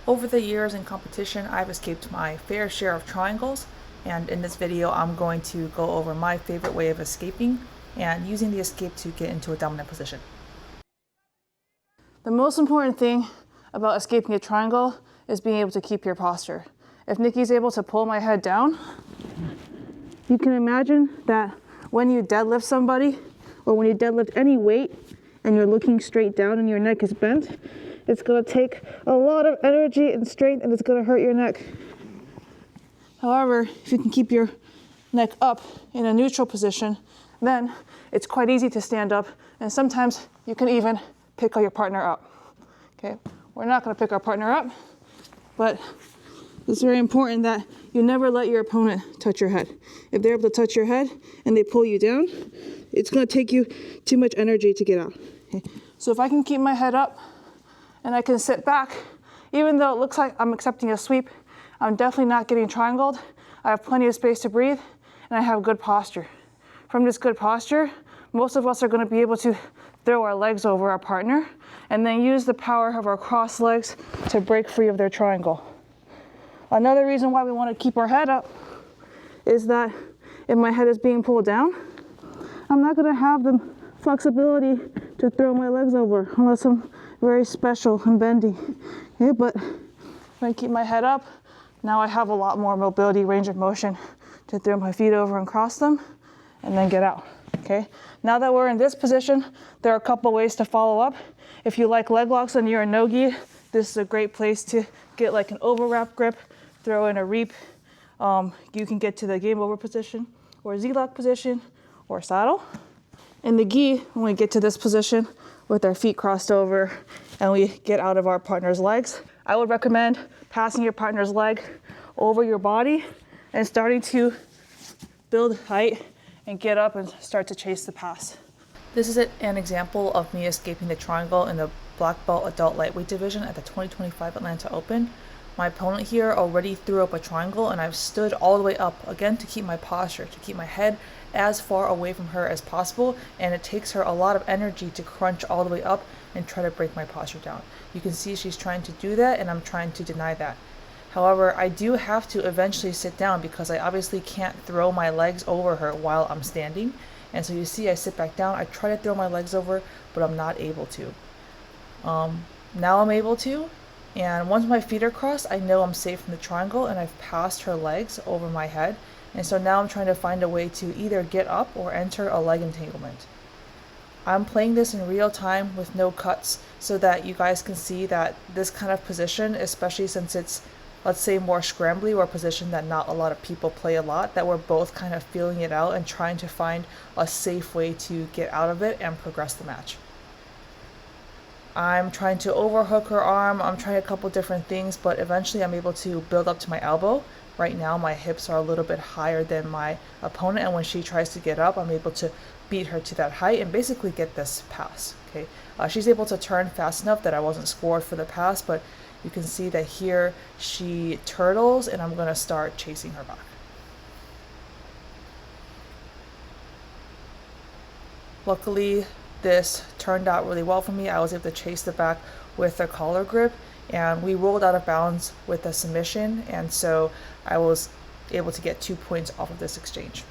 Over the years in competition, I've escaped my fair share of triangles, and in this video I'm going to go over my favorite way of escaping and using the escape to get into a dominant position. The most important thing about escaping a triangle is being able to keep your posture. If Nikki's able to pull my head down, you can imagine that when you deadlift somebody, or when you deadlift any weight and you're looking straight down and your neck is bent, it's going to take a lot of energy and strength, and it's going to hurt your neck. However, if you can keep your neck up in a neutral position, then it's quite easy to stand up, and sometimes you can even pick your partner up. Okay, we're not going to pick our partner up, but it's very important that you never let your opponent touch your head. If they're able to touch your head and they pull you down, it's going to take you too much energy to get out. Okay? So if I can keep my head up and I can sit back, even though it looks like I'm accepting a sweep, I'm definitely not getting triangled. I have plenty of space to breathe, and I have good posture. From this good posture, most of us are going to be able to throw our legs over our partner and then use the power of our crossed legs to break free of their triangle. Another reason why we want to keep our head up is that if my head is being pulled down, I'm not going to have the flexibility to throw my legs over unless I'm very special and bendy. Okay, but when I keep my head up, now I have a lot more mobility, range of motion to throw my feet over and cross them and then get out. Okay, now that we're in this position, there are a couple ways to follow up. If you like leg locks and you're a no-gi, this is a great place to get like an overwrap grip, throw in a reap. You can get to the game over position or Z-lock position or saddle. In the gi, when we get to this position with our feet crossed over and we get out of our partner's legs, I would recommend passing your partner's leg over your body and starting to build height and get up and start to chase the pass. This is an example of me escaping the triangle in the black belt adult lightweight division at the 2025 Atlanta Open. My opponent here already threw up a triangle, and I've stood all the way up again to keep my posture, to keep my head as far away from her as possible, and it takes her a lot of energy to crunch all the way up and try to break my posture down. You can see she's trying to do that, and I'm trying to deny that. However, I do have to eventually sit down because I obviously can't throw my legs over her while I'm standing. And so you see I sit back down, I try to throw my legs over, but I'm not able to. Now I'm able to, and once my feet are crossed, I know I'm safe from the triangle and I've passed her legs over my head. And so now I'm trying to find a way to either get up or enter a leg entanglement. I'm playing this in real time with no cuts so that you guys can see that this kind of position, especially since it's, let's say, more scrambly or a position that not a lot of people play a lot, that we're both kind of feeling it out and trying to find a safe way to get out of it and progress the match. I'm trying to overhook her arm, I'm trying a couple different things, but eventually I'm able to build up to my elbow. Right now my hips are a little bit higher than my opponent, and when she tries to get up, I'm able to beat her to that height and basically get this pass. Okay, she's able to turn fast enough that I wasn't scored for the pass, but you can see that here she turtles, and I'm going to start chasing her back. Luckily, this turned out really well for me. I was able to chase the back with a collar grip, and we rolled out of bounds with a submission, and so I was able to get 2 points off of this exchange.